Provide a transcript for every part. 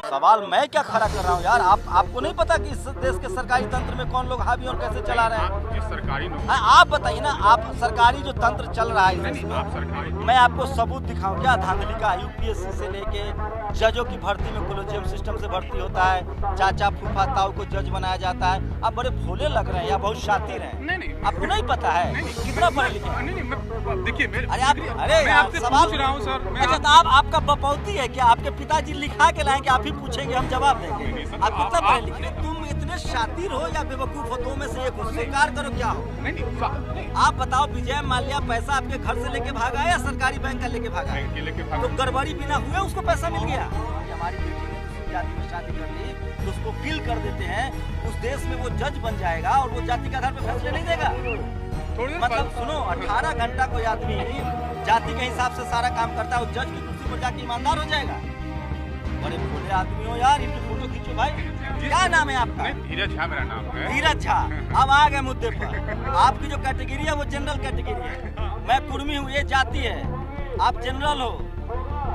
सवाल मैं क्या खड़ा कर रहा हूँ यार, आपको नहीं पता कि इस देश के सरकारी तंत्र में कौन लोग हावी और कैसे चला रहे हैं? सरकारी आप बताइए ना, आप सरकारी जो तंत्र चल रहा है इस देश में, मैं आपको सबूत दिखाऊं क्या? धांधली का यूपीएससी से लेके जजों की भर्ती में कोलेजियम सिस्टम से भर्ती होता है, चाचा फूफा ताऊ को जज बनाया जाता है। आप बड़े भोले लग रहे हैं या बहुत शातिर हैं? नहीं, आपको नहीं पता है कितना पढ़े लिखे? देखिए अरे आपसे पूछ रहा हूँ सर। अच्छा, तो आपका बपौती है क्या? आपके पिताजी लिखा के लाएंगे, आप ही पूछेंगे, हम जवाब देंगे? आप कितना पढ़े लिखे? तुम इतने शातिर हो या बेवकूफ हो? दो में से एक हो, स्वीकार करो क्या हो? नहीं। आप बताओ, विजय माल्या पैसा आपके घर से लेके भागा है या सरकारी बैंक का लेके भागा है? तो गड़बड़ी बिना हुए उसको पैसा मिल गया। हमारी बेटी ने दूसरी जाति में शादी कर ली तो उसको किल कर देते हैं, उस देश में वो जज बन जाएगा और वो जाति के आधार पर फैसले नहीं देगा। मतलब सुनो, 18 घंटा कोई आदमी जाति के हिसाब से सारा काम करता है, वो जज की कुर्सी पर जाके ईमानदार हो जाएगा। बड़े भोले आदमी हो यार, इनकी फोटो खींचो भाई। क्या नाम है आपका? धीरज झा मेरा नाम है। धीरज झा। अब आ गए मुद्दे पर। आपकी जो कैटेगरी है वो जनरल कैटेगरी है। मैं कुर्मी हूँ, ये जाति है। आप जनरल हो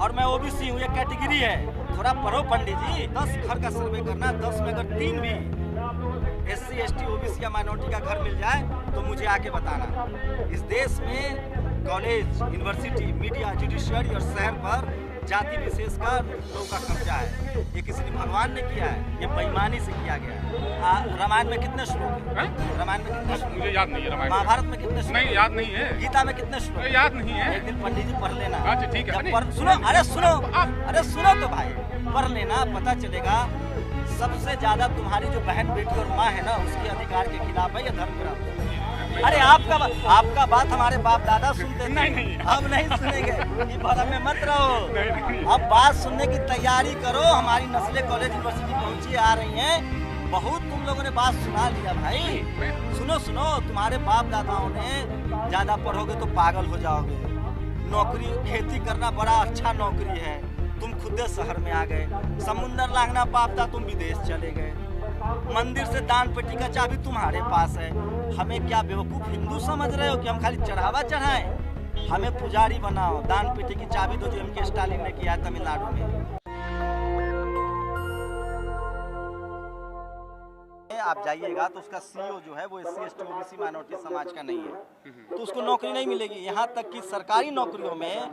और मैं ओबीसी हूँ, ये कैटेगरी है। थोड़ा पढ़ो पंडित जी। 10 घर का सर्वे करना, 10 में अगर 3 भी SC ST OBC या माइनॉरिटी का घर मिल जाए तो मुझे आके बताना। इस देश में कॉलेज, यूनिवर्सिटी, मीडिया, जुडिशियरी और शहर पर जाति विशेष का लोगों का कब्जा है। ये किसी ने भगवान ने किया है, ये बेईमानी से किया गया है। रामायण में कितने श्लोक है? रामायण में कितने श्लोक? मुझे याद नहीं है। रामायण महाभारत में कितने श्लोक? नहीं, याद नहीं है। गीता में कितने श्लोक? याद नहीं है। एक दिन पंडित जी पढ़ लेना। अच्छा ठीक है। सुनो, अरे सुनो तो भाई, पढ़ लेना, पता चलेगा। सबसे ज्यादा तुम्हारी जो बहन बेटी और माँ है ना, उसके अधिकार के खिलाफ है ये धर्म। अरे आपका बात हमारे बाप दादा सुनते थे। नहीं। अब नहीं सुनेंगे, ये बात में मत रहो। अब बात सुनने की तैयारी करो। हमारी नस्लें कॉलेज यूनिवर्सिटी पहुंची आ रही हैं। बहुत तुम लोगों ने बात सुना लिया भाई। सुनो, तुम्हारे बाप दादाओं ने ज्यादा पढ़ोगे तो पागल हो जाओगे। नौकरी, खेती करना बड़ा अच्छा नौकरी है, तुम खुद शहर में आ गए। समुंदर लांघना पाप था, तुम विदेश चले गए। मंदिर से दान पेटी का चाबी तुम्हारे पास है। हमें क्या बेवकूफ हिंदू समझ रहे हो कि हम खाली चढ़ावा चढ़ाएं? हमें पुजारी बनाओ, दान पेटी की चाबी दो, जो MK स्टालिन ने किया तमिलनाडु में। आप जाइएगा तो उसका CEO जो है वो SC ST OBC माइनॉरिटी समाज का नहीं है, तो उसको नौकरी नहीं मिलेगी। यहाँ तक कि सरकारी नौकरियों में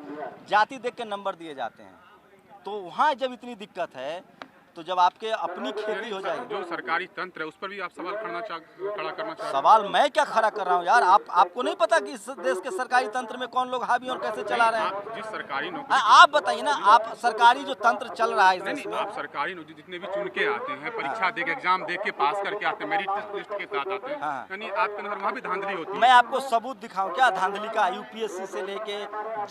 जाति देख के नंबर दिए जाते हैं। तो वहाँ जब इतनी दिक्कत है तो जब आपके अपनी खेती हो जाएगी। जो सरकारी तंत्र है उस पर भी आप सवाल खड़ा करना चाहते हैं? सवाल मैं क्या खड़ा कर रहा हूँ यार, आपको नहीं पता कि इस देश के सरकारी तंत्र में कौन लोग हावी और कैसे चला रहे हैं? जिस सरकारी नौकरी, आप बताइए ना, आप सरकारी जो तंत्र चल रहा है इस देश में, आप सरकारी नौकरी जितने भी चुन के आते हैं, परीक्षा दे के, एग्जाम दे के पास करके आते हैं, मेरिट लिस्ट के साथ आते हैं, यानी आपके अंदर वहाँ भी धांधली होती है। मैं आपको सबूत दिखाऊं क्या? धांधली का यूपीएससी से लेके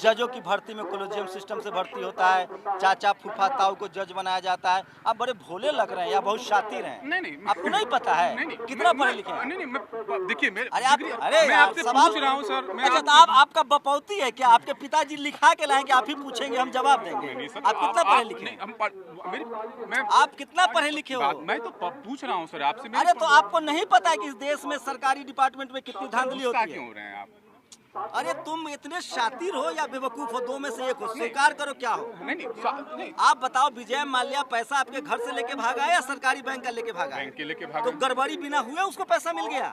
जजों की भर्ती में कोलेजियम सिस्टम से भर्ती होता है, चाचा फूफा ताऊ को जज बनाया जाता है। आप बड़े भोले लग रहे हैं या बहुत शातिर हैं? नहीं, आपको नहीं पता है कितना पढ़े लिखे हैं? नहीं, देखिए मैं आपसे पूछ रहा हूँ सर। अच्छा, तो आपका बपौती है क्या? आपके पिताजी लिखा के लाएंगे, आप ही पूछेंगे, हम जवाब देंगे? आप कितना पढ़े लिखे हैं? आप कितना पढ़े लिखे हो? मैं तो पूछ रहा हूँ सर आपसे। अरे तो आपको नहीं पता है कि इस देश में सरकारी डिपार्टमेंट में कितनी धांधली होती है? क्यों हो रहे हैं आप? अरे तुम इतने शातिर हो या बेवकूफ हो? दो में से एक हो, स्वीकार करो क्या हो? नहीं। आप बताओ, विजय माल्या पैसा आपके घर से लेके भागा है या सरकारी बैंक का लेके भागा है? बैंक के लेके भागा। तो गड़बड़ी बिना हुए उसको पैसा मिल गया।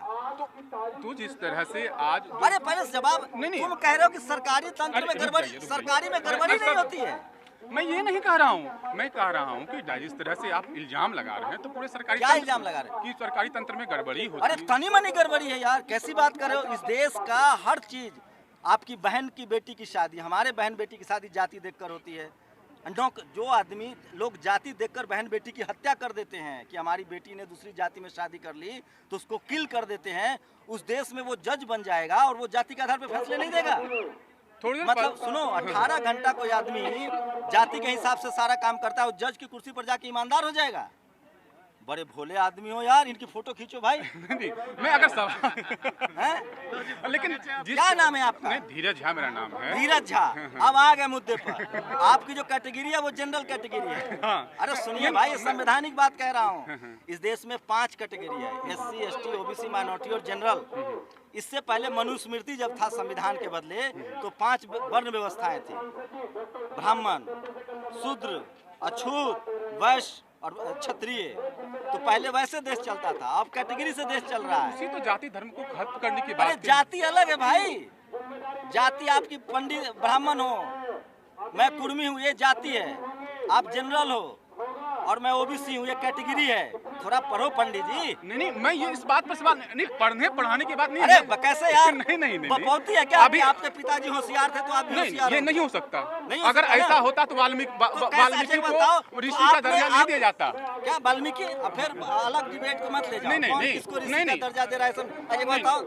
तो जिस तरह से आज, अरे पहले जवाब। तुम कह रहे हो कि सरकारी तंत्र में गड़बड़ी, सरकारी में गड़बड़ी नहीं होती है। मैं ये नहीं कह रहा हूँ, मैं कह रहा हूँ कि जिस तरह से आप इल्जाम लगा रहे हैं तो पूरे सरकारी, क्या इल्जाम लगा रहे हैं? कि सरकारी तंत्र में गड़बड़ी होती है। अरे तनी मनी गड़बड़ी है यार, कैसी बात कर रहे हो? इस देश का हर चीज, आपकी बहन की बेटी की शादी, हमारे बहन बेटी की शादी जाति देखकर होती है। जो आदमी, लोग जाति देखकर बहन बेटी की हत्या कर देते हैं कि हमारी बेटी ने दूसरी जाति में शादी कर ली तो उसको किल कर देते हैं, उस देश में वो जज बन जाएगा और वो जाति के आधार पर फैसले नहीं देगा। मतलब सुनो, 18 घंटा कोई आदमी जाति के हिसाब से सारा काम करता है, वो जज की कुर्सी पर जाके ईमानदार हो जाएगा। बड़े भोले आदमी हो यार, इनकी फोटो खींचो भाई। मैं अगर सवाल लेकिन क्या नाम है आपका? धीरज झा मेरा नाम है। धीरज झा। अब आ गए मुद्दे पर। आपकी जो कैटेगरी है वो जनरल कैटेगरी है। अरे सुनिए भाई, ये संवैधानिक बात कह रहा हूँ। इस देश में 5 कैटेगरी है, SC ST OBC माइनॉरिटी और जनरल। इससे पहले मनुस्मृति जब था संविधान के बदले तो 5 वर्ण व्यवस्थाएं थी, ब्राह्मण, शूद्र, अछूत, वैश्य और क्षत्रिय, तो पहले वैसे देश चलता था, अब कैटेगरी से देश चल रहा है। इसी तो जाति धर्म को खत्म करने की अरे बात जाति अलग है भाई, जाति आपकी पंडित ब्राह्मण हो, मैं कुर्मी हूँ, ये जाति है। आप जनरल हो और मैं ओबीसी हूँ, ये कैटेगरी है। थोड़ा पढ़ो पंडित जी। नहीं, मैं ये इस बात पर सवाल नहीं, पढ़ने पढ़ाने की बात नहीं अरे है। कैसे यार, नहीं बपौती है क्या? अभी आपके पिताजी होशियार थे तो आप भी होशियार नहीं, ये हो। नहीं हो सकता। नहीं हो अगर सकता ऐसा ना? होता तो वाल्मीकि को ऋषि का दर्जा नहीं दिया जाता। क्या वाल्मीकि? फिर अलग डिबेट को मत ले जाओ। नहीं, कौन नहीं, किसको ऋषि नहीं, का नहीं। दर्जा दे रहा है? सब बताओ,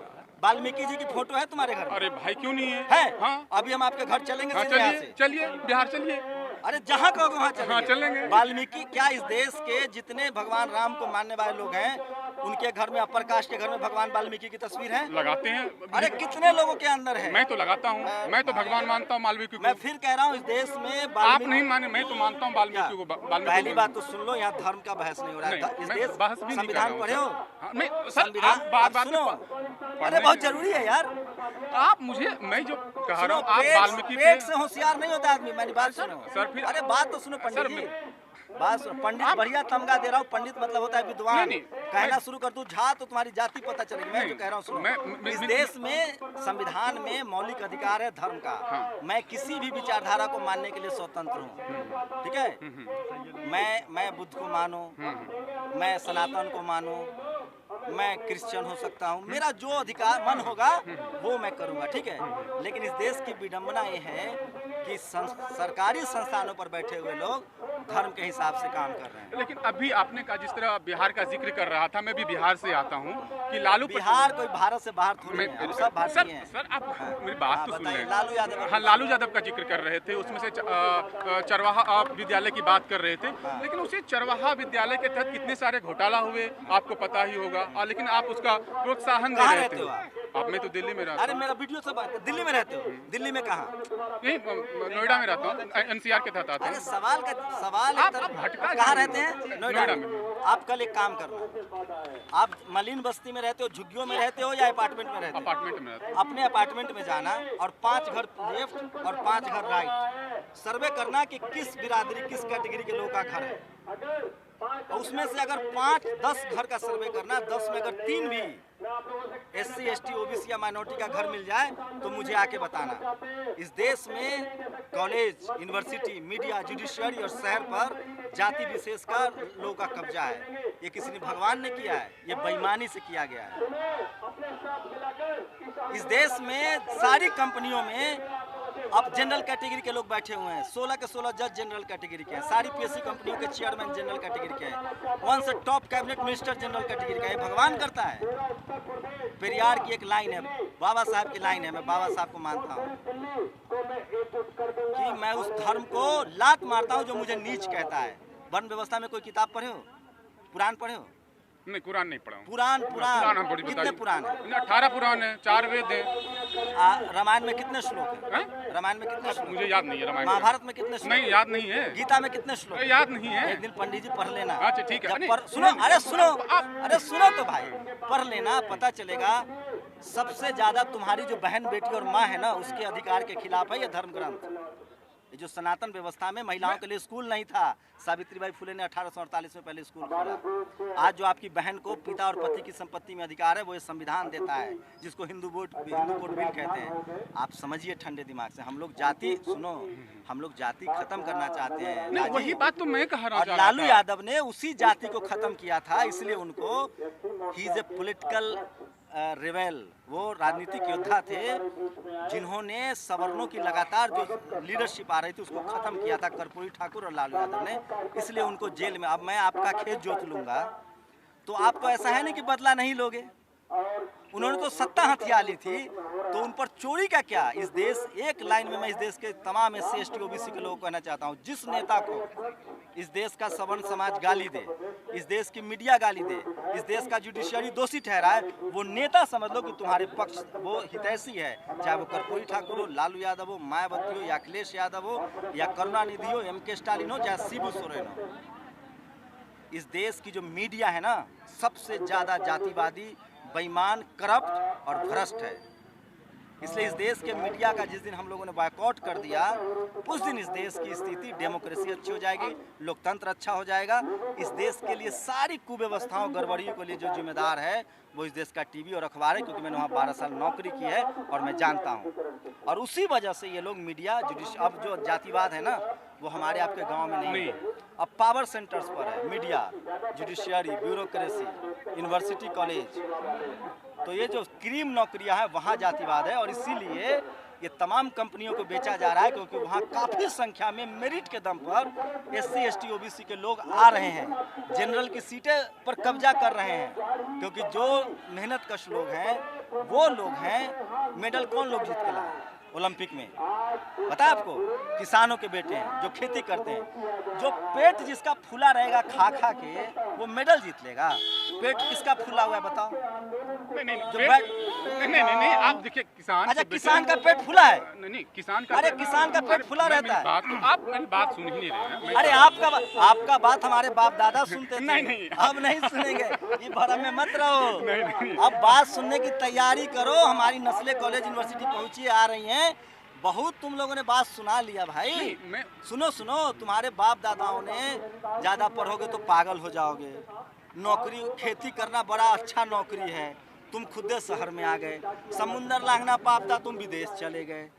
वाल्मीकि जी की फोटो है तुम्हारे घर में? अरे भाई क्यों नहीं है? है? हाँ। अभी हम आपके घर चलेंगे हाँ, सीधे यहाँ चलिए से। चलिए बिहार चलिए। अरे जहाँ कहोगे वहाँ चलेंगे। हाँ, चलेंगे। वाल्मीकि क्या इस देश के जितने भगवान राम को मानने वाले लोग हैं, उनके घर में, अपर कास्ट के घर में भगवान वाल्मीकि की तस्वीर है? लगाते हैं। अरे कितने लोगों के अंदर है? मैं तो लगाता हूँ, मैं तो भगवान मानता हूँ वाल्मीकि मैं को। फिर कह रहा हूँ, इस देश में आप वाल्मीकि- नहीं माने, मैं तो मानता हूँ वाल्मीकि को। पहली बात तो सुन लो, यहाँ धर्म का बहस नहीं हो रहा है। इस मैं देश बहस भी नहीं कर रहा संविधान हूँ, पढ़े सर। हो? हाँ, मैं सर संविधान आप बात सुनो। पढ़ने- अरे बहुत जरूरी है यार। आप मुझे, मैं जो कह रहा हूँ, आप वाल्मीकि पेट से होशियार नहीं होता आदमी। मेरी बात सुनो सर, फिर- अरे बात तो सुनो पंडित सर, जी, बात सुनो। पंडित बढ़िया तमगा दे रहा हूँ। पंडित मतलब होता है विद्वान। नहीं, कहना शुरू कर दूं झा तो तुम्हारी जाति पता चलेगी। मैं जो कह रहा हूँ सुनो, इस देश में संविधान में मौलिक अधिकार है धर्म का। मैं किसी भी विचारधारा को मानने के लिए स्वतंत्र हूँ, ठीक है? मैं बुद्ध को मानूं, मैं सनातन को मानूं, मैं क्रिश्चियन हो सकता हूँ, मेरा जो अधिकार मन होगा वो मैं करूँगा, ठीक है? लेकिन इस देश की विडंबना ये है कि सरकारी संस्थानों पर बैठे हुए लोग धर्म के हिसाब से काम कर रहे हैं। लेकिन अभी आपने कहा, जिस तरह बिहार का जिक्र कर रहा था, मैं भी बिहार से आता हूँ, कि लालू बिहार कोई भारत से बाहर थोड़ी है, हम सब भारतीय हैं। सर आप मेरी बात तो सुन बताइए, लें। लालू यादव। हाँ, लालू यादव का जिक्र कर रहे थे, उसमें से चरवाहा विद्यालय की बात कर रहे थे। लेकिन उसे चरवाहा विद्यालय के तहत कितने सारे घोटाला हुए आपको पता ही होगा, लेकिन आप उसका प्रोत्साहन दे कहाँ रहे रहते हो थे। आप? मैं तो दिल्ली में रहता अरे मेरा वीडियो से बात, दिल्ली में रहते हो? दिल्ली में कहाँ? हूँ, यही नोएडा में रहता हूँ, एनसीआर के तहत आता अरे हूँ। सवाल आप भटका कहाँ जा रहे रहते हो। हैं? नोएडा नोएडा में। में। आप कल एक काम करना, आप मलिन बस्ती में रहते हो, झुग्गियों में रहते हो या अपार्टमेंट में रहते हो? अपार्टमेंट में रहता हूँ। अपने अपार्टमेंट में जाना और 5 घर लेफ्ट और 5 घर राइट सर्वे करना कि किस बिरादरी, किस कैटेगरी के लोगों का घर है। और उसमें से अगर 5-10 घर का सर्वे करना, 10 में अगर 3 भी SC, ST, OBC या माइनॉरिटी का घर मिल जाए तो मुझे आके बताना। इस देश में कॉलेज, यूनिवर्सिटी, मीडिया, जुडिशियरी और शहर पर जाति विशेष का लोगों का कब्जा है। ये किसी ने भगवान ने किया है, ये बेईमानी से किया गया है। इस देश में सारी कंपनियों में अब जनरल कैटेगरी के लोग बैठे हुए हैं। 16 के 16 जज जनरल कैटेगरी के हैं। सारी PSC कंपनियों के चेयरमैन जनरल कैटेगरी के हैं। 1 से top cabinet minister general category का है। भगवान करता है। पेरियार की एक लाइन है, बाबा साहब की लाइन है, मैं बाबा साहब को मानता हूँ कि मैं उस धर्म को लात मारता हूँ जो मुझे नीच कहता है। वर्ण व्यवस्था में कोई किताब पढ़े हो? पुराण पढ़े हो? नहीं, कुरान नहीं पढ़ा हूँ। पुराण पुराण हम बड़ी कितने बताइए। पुराण है? 18 पुराण है, 4 वेद है। रामायण में कितने श्लोक है? हैं? रामायण में कितने श्लोक? मुझे याद नहीं है रामायण। महाभारत में कितने श्लोक? नहीं, याद नहीं है। गीता में कितने श्लोक? याद नहीं है। एक दिन पंडित जी पढ़ लेना। अच्छा, ठीक है। जब नहीं, सुनो, अरे सुनो, अरे सुनो तो भाई, पढ़ लेना, पता चलेगा। सबसे ज्यादा तुम्हारी जो बहन, बेटी और माँ है ना, उसके अधिकार के खिलाफ है ये धर्म ग्रंथ। ये जो सनातन व्यवस्था में महिलाओं के लिए स्कूल नहीं था, सावित्रीबाई फुले ने 1848 में पहले स्कूल खोला। आज जो आपकी बहन को पिता और पति की संपत्ति में अधिकार है, वो ये संविधान देता है, जिसको हिंदू कोड बिल कहते हैं। आप समझिए ठंडे दिमाग से, हम लोग जाति, सुनो, हम लोग जाति खत्म करना चाहते हैं। नहीं, वही बात तो मैं कह रहा और लालू यादव ने उसी जाति को खत्म किया था, इसलिए उनको ही इज ए पॉलिटिकल रिवेल, वो राजनीतिक योद्धा थे जिन्होंने सवर्णों की लगातार जो लीडरशिप आ रही थी उसको खत्म किया था, कर्पूरी ठाकुर और लालू यादव ने। इसलिए उनको जेल में, अब मैं आपका खेत जोत लूंगा तो आप तो ऐसा है नहीं कि बदला नहीं लोगे। उन्होंने तो सत्ता हथिया ली थी, तो उन पर चोरी का क्या? इस देश, एक लाइन में मैं इस देश के तमाम SC, ST, OBC के लोगों को कहना चाहता हूँ, जिस नेता को इस देश का सवर्ण समाज गाली दे, इस देश की मीडिया गाली दे, इस देश का जुडिशियरी दोषी ठहराए, वो नेता समझ लो कि तुम्हारे पक्ष वो हितैषी है। चाहे वो कर्पूरी ठाकुर हो, लालू यादव हो, मायावती हो, या अखिलेश यादव हो, या करुणानिधि हो, MK स्टालिन हो, चाहे शिबू सोरेन हो। इस देश की जो मीडिया है ना, सबसे ज्यादा जातिवादी, बेईमान, करप्ट और भ्रष्ट है। इसलिए इस देश के मीडिया का जिस दिन हम लोगों ने बॉयकॉट कर दिया, उस दिन इस देश की स्थिति, डेमोक्रेसी अच्छी हो जाएगी, लोकतंत्र अच्छा हो जाएगा। इस देश के लिए सारी कुव्यवस्थाओं, गड़बड़ियों के लिए जो जिम्मेदार है वो इस देश का टीवी और अखबार है, क्योंकि मैंने वहाँ 12 साल नौकरी की है और मैं जानता हूँ। और उसी वजह से ये लोग मीडिया, अब जो जातिवाद है ना, वो हमारे आपके गांव में नहीं है। अब पावर सेंटर्स पर है media, judiciary, bureaucracy, university, college. तो ये जो क्रीम नौकरियां हैं वहाँ जातिवाद है, और इसीलिए ये तमाम कंपनियों को बेचा जा रहा है, क्योंकि वहाँ काफ़ी संख्या में मेरिट के दम पर SC, ST, OBC के लोग आ रहे हैं, जनरल की सीटें पर कब्जा कर रहे हैं। क्योंकि जो मेहनत कश लोग हैं वो लोग हैं, मेडल कौन लोग जीत के लाए ओलंपिक में, पता है आपको? किसानों के बेटे हैं जो खेती करते हैं। जो पेट जिसका फूला रहेगा खा खा के, वो मेडल जीत लेगा। पेट किसका फूला हुआ है बताओ? नहीं, आप देखिए किसान। अच्छा, किसान का पेट फूला है? नहीं, किसान का। अरे किसान का पेट फूला रहता है। आप मेरी बात सुन ही नहीं रहे हैं। अरे आपका बात हमारे बाप दादा सुनते थे। नहीं, अब नहीं सुनेंगे। ये भरम में मत रहो। नहीं। अब बात सुनने की तैयारी करो। हमारी नस्लें कॉलेज, यूनिवर्सिटी पहुंची, आ रही हैं। बहुत तुम लोगों ने बात सुना लिया भाई। सुनो, तुम्हारे बाप दादाओं ने ज्यादा पढ़ोगे तो पागल हो जाओगे। नौकरी, खेती करना बड़ा अच्छा नौकरी है, तुम खुद शहर में आ गए। समुंदर लांघना पाप था, तुम विदेश चले गए।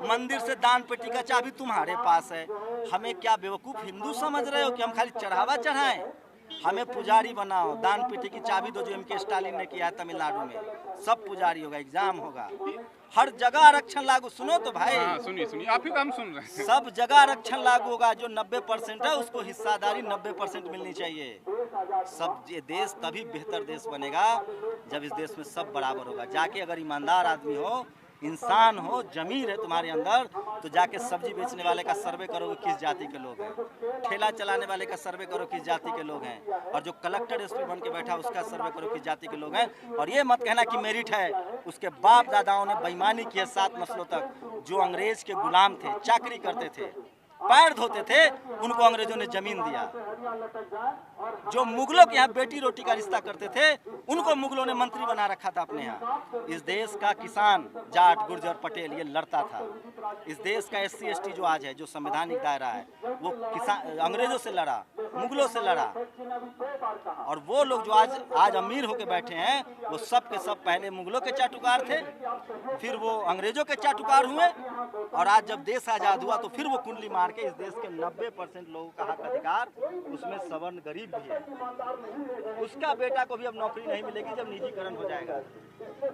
मंदिर से दान पेटी का चाबी तुम्हारे पास है। हमें क्या बेवकूफ़ हिंदू समझ रहे हो कि हम खाली चढ़ावा चढ़ाएं? हमें पुजारी बनाओ, दान पेटी की चाबी दो, जो MK स्टालिन ने किया है तमिलनाडु में। सब पुजारी होगा, एग्जाम होगा, हर जगह आरक्षण लागू। सुनो तो भाई। सुनिए, आप ही काम सुन रहे हैं। सब जगह आरक्षण लागू होगा। जो 90% है उसको हिस्सादारी 90% मिलनी चाहिए। सब, ये देश तभी बेहतर देश बनेगा जब इस देश में सब बराबर होगा। जाके अगर ईमानदार आदमी हो, इंसान हो, जमीर है तुम्हारे अंदर, तो जाके सब्जी बेचने वाले का सर्वे करोगे किस जाति के लोग हैं, ठेला चलाने वाले का सर्वे करो किस जाति के लोग हैं, और जो कलेक्टर SP बन के बैठा उसका सर्वे करो किस जाति के लोग हैं। और ये मत कहना कि मेरिट है। उसके बाप दादाओं ने बेईमानी की है 7 नस्लों तक। जो अंग्रेज के गुलाम थे, चाकरी करते थे, पैर धोते थे, उनको अंग्रेजों ने जमीन दिया। जो मुगलों के यहाँ बेटी रोटी का रिश्ता करते थे, उनको मुगलों ने मंत्री बना रखा था अपने यहाँ। इस देश का किसान, जाट, गुर्जर, पटेल, ये लड़ता था। इस देश का SC, ST जो आज है, जो संवैधानिक दायरा है, वो किसान अंग्रेजों से लड़ा, मुगलों से लड़ा। और वो लोग जो आज अमीर होके बैठे हैं, वो सब के सब पहले मुगलों के चाटुकार थे, फिर वो अंग्रेजों के चाटुकार हुए, और आज जब देश आजाद हुआ तो फिर वो कुंडली मार के इस देश के 90% लोगों का हक अधिकार, उसमें सवर्ण गरीब भी है, उसका बेटा को भी अब नौकरी नहीं मिलेगी जब निजीकरण हो जाएगा।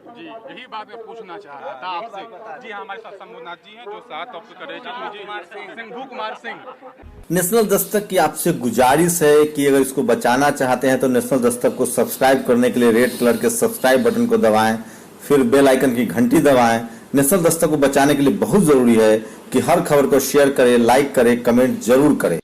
जी, यही बात मैं पूछना चाह रहा था आपसे। जी हाँ, हमारे साथ शंभुनाथ जी हैं जो 7 ऑप्शन कर रहे थे। सिंघू कुमार सिंह। नेशनल दस्तक की आपसे गुजारिश है कि अगर इसको बचाना चाहते हैं तो नेशनल दस्तक को सब्सक्राइब करने के लिए रेड कलर के सब्सक्राइब बटन को दबाएं, फिर बेल आइकन की घंटी दबाएं। नेशनल दस्तक को बचाने के लिए बहुत जरूरी है कि हर खबर को शेयर करें, लाइक करें, कमेंट जरूर करें।